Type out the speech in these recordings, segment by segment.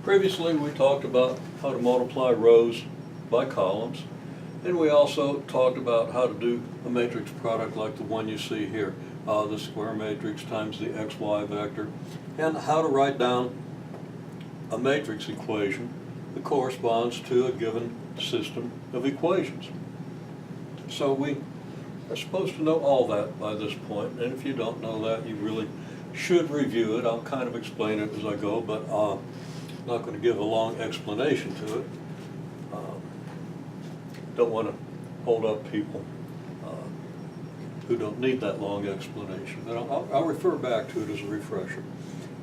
Previously, we talked about how to multiply rows by columns, and we also talked about how to do a matrix product like the one you see here, the square matrix times the xy vector, and how to write down a matrix equation that corresponds to a given system of equations. So we are supposed to know all that by this point, and if you don't know that, you really should review it. I'll kind of explain it as I go, but I'm not going to give a long explanation to it. Don't want to hold up people who don't need that long explanation. But I'll refer back to it as a refresher,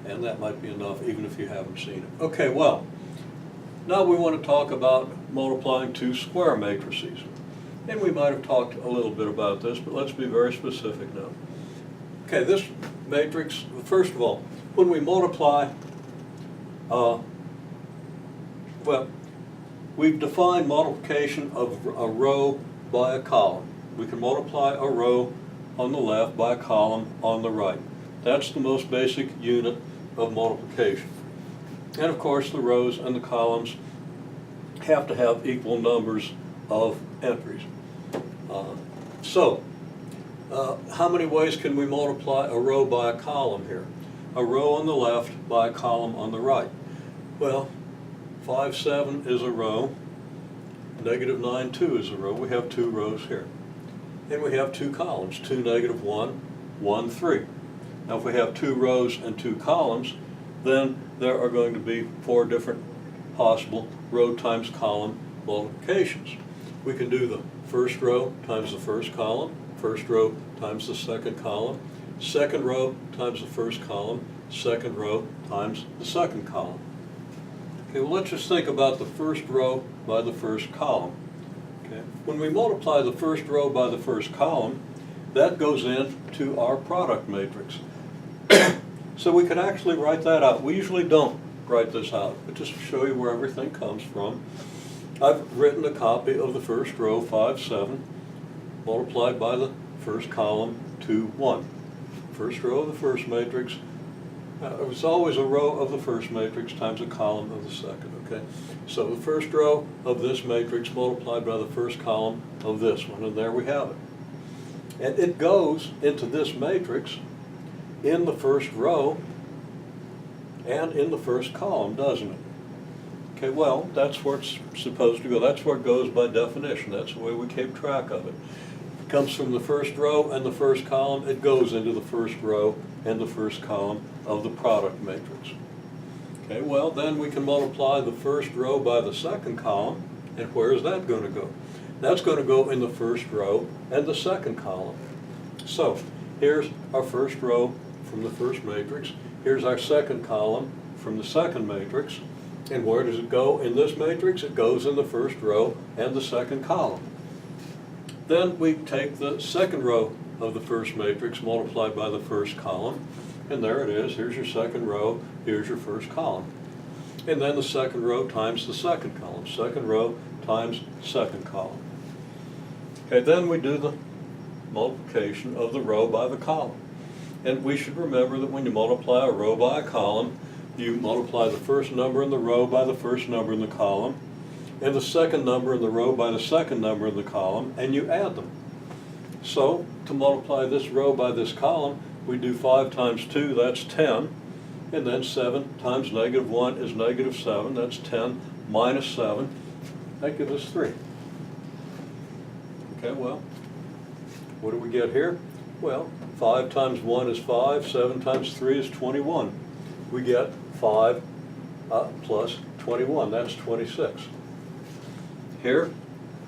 and that might be enough even if you haven't seen it. Okay, well, now we want to talk about multiplying two square matrices. And we might have talked a little bit about this, but let's be very specific now. Okay, this matrix, first of all, when we multiply, well, we've defined multiplication of a row by a column. We can multiply a row on the left by a column on the right. That's the most basic unit of multiplication. And of course, the rows and the columns have to have equal numbers of entries. How many ways can we multiply a row by a column here? A row on the left by a column on the right. Well, 5, 7 is a row, negative 9, 2 is a row. We have two rows here. And we have two columns, 2, negative 1, 1, 3. Now if we have two rows and two columns, then there are going to be 4 different possible row times column multiplications. We can do the first row times the first column, first row times the second column, second row times the first column, second row times the second column. Okay, well, let's just think about the first row by the first column. Okay, when we multiply the first row by the first column, that goes into our product matrix. So we could actually write that out. We usually don't write this out, but just to show you where everything comes from, I've written a copy of the first row, 5, 7, multiplied by the first column, 2, 1. First row of the first matrix, it's always a row of the first matrix times a column of the second, okay? So the first row of this matrix multiplied by the first column of this one, and there we have it. And it goes into this matrix in the first row and in the first column, doesn't it? Okay, well, that's where it's supposed to go. That's where it goes by definition. That's the way we keep track of it. It comes from the first row and the first column. It goes into the first row and the first column of the product matrix. Okay, well, then we can multiply the first row by the second column, and where is that going to go? That's going to go in the first row and the second column. So here's our first row from the first matrix. Here's our second column from the second matrix. And where does it go in this matrix? It goes in the first row and the second column. Then we take the second row of the first matrix multiplied by the first column, and there it is. Here's your second row, here's your first column. And then the second row times the second column, second row times second column. Okay, then we do the multiplication of the row by the column. And we should remember that when you multiply a row by a column, you multiply the first number in the row by the first number in the column, and the second number in the row by the second number in the column, and you add them. So, to multiply this row by this column, we do 5 times 2, that's 10, and then 7 times negative 1 is negative 7, that's 10 minus 7, that gives us 3. Okay, well, what do we get here? Well, 5 times 1 is 5, 7 times 3 is 21. We get 5 plus 21, that's 26. Here,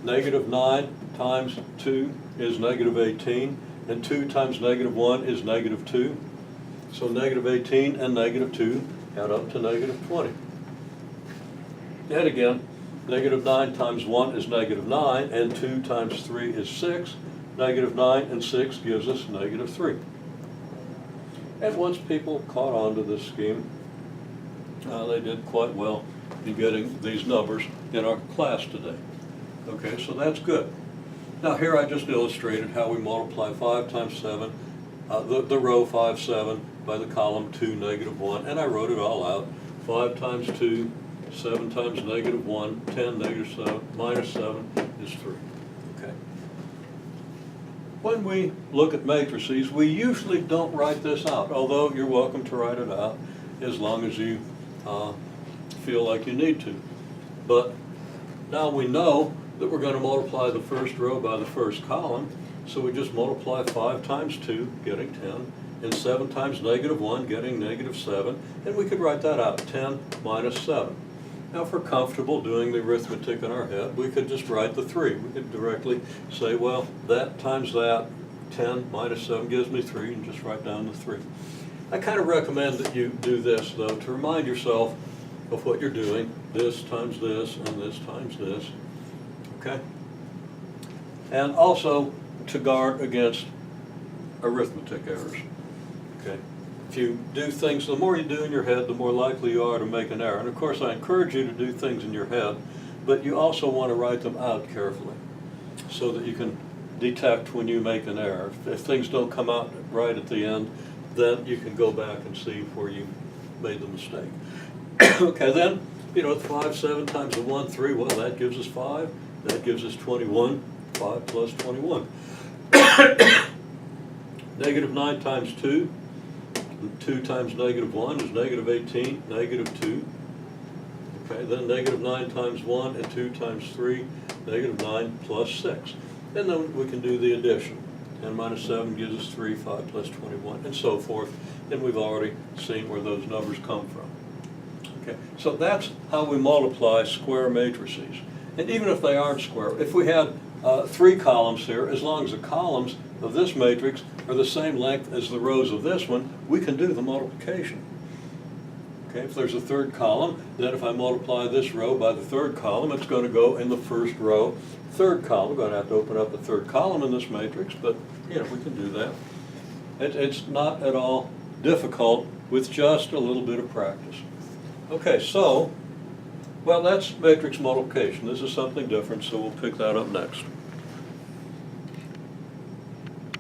negative 9 times 2 is negative 18, and 2 times negative 1 is negative 2. So negative 18 and negative 2 add up to negative 20. And again, negative 9 times 1 is negative 9, and 2 times 3 is 6. Negative 9 and 6 gives us negative 3. And once people caught on to this scheme, they did quite well in getting these numbers in our class today. Okay, so that's good. Now here I just illustrated how we multiply 5 times 7, the row 5, 7 by the column 2, negative 1, and I wrote it all out. 5 times 2 7 times negative 1, 10 negative 7 minus 7 is 3. Okay. When we look at matrices, we usually don't write this out, although you're welcome to write it out as long as you feel like you need to. But now we know that we're going to multiply the first row by the first column, so we just multiply 5 times 2, getting 10, and 7 times negative 1, getting negative 7, and we could write that out, 10 minus 7. Now if we're comfortable doing the arithmetic in our head, we could just write the 3. We could directly say, well, that times that, 10 minus 7 gives me 3, and just write down the 3. I kind of recommend that you do this, though, to remind yourself of what you're doing. This times this, and this times this. Okay? And also to guard against arithmetic errors. Okay? If you do things, the more you do in your head, the more likely you are to make an error. And of course, I encourage you to do things in your head, but you also want to write them out carefully so that you can detect when you make an error. If things don't come out right at the end, then you can go back and see where you made the mistake. Okay, then, 5, 7 times the 1, 3, well, that gives us 5. That gives us 21. 5 plus 21. Negative 9 times 2. 2 times negative 1 is negative 18, negative 2. Okay, then negative 9 times 1 and 2 times 3, negative 9 plus 6. And then we can do the addition. 10 minus 7 gives us 3, 5 plus 21, and so forth. And we've already seen where those numbers come from. Okay, so that's how we multiply square matrices. And even if they aren't square, if we had 3 columns here, as long as the columns of this matrix are the same length as the rows of this one, we can do the multiplication. Okay, if there's a third column, then if I multiply this row by the third column, it's going to go in the first row, third column. We're going to have to open up the third column in this matrix, but we can do that. It's not at all difficult with just a little bit of practice. Okay, so, well, that's matrix multiplication. This is something different, so we'll pick that up next.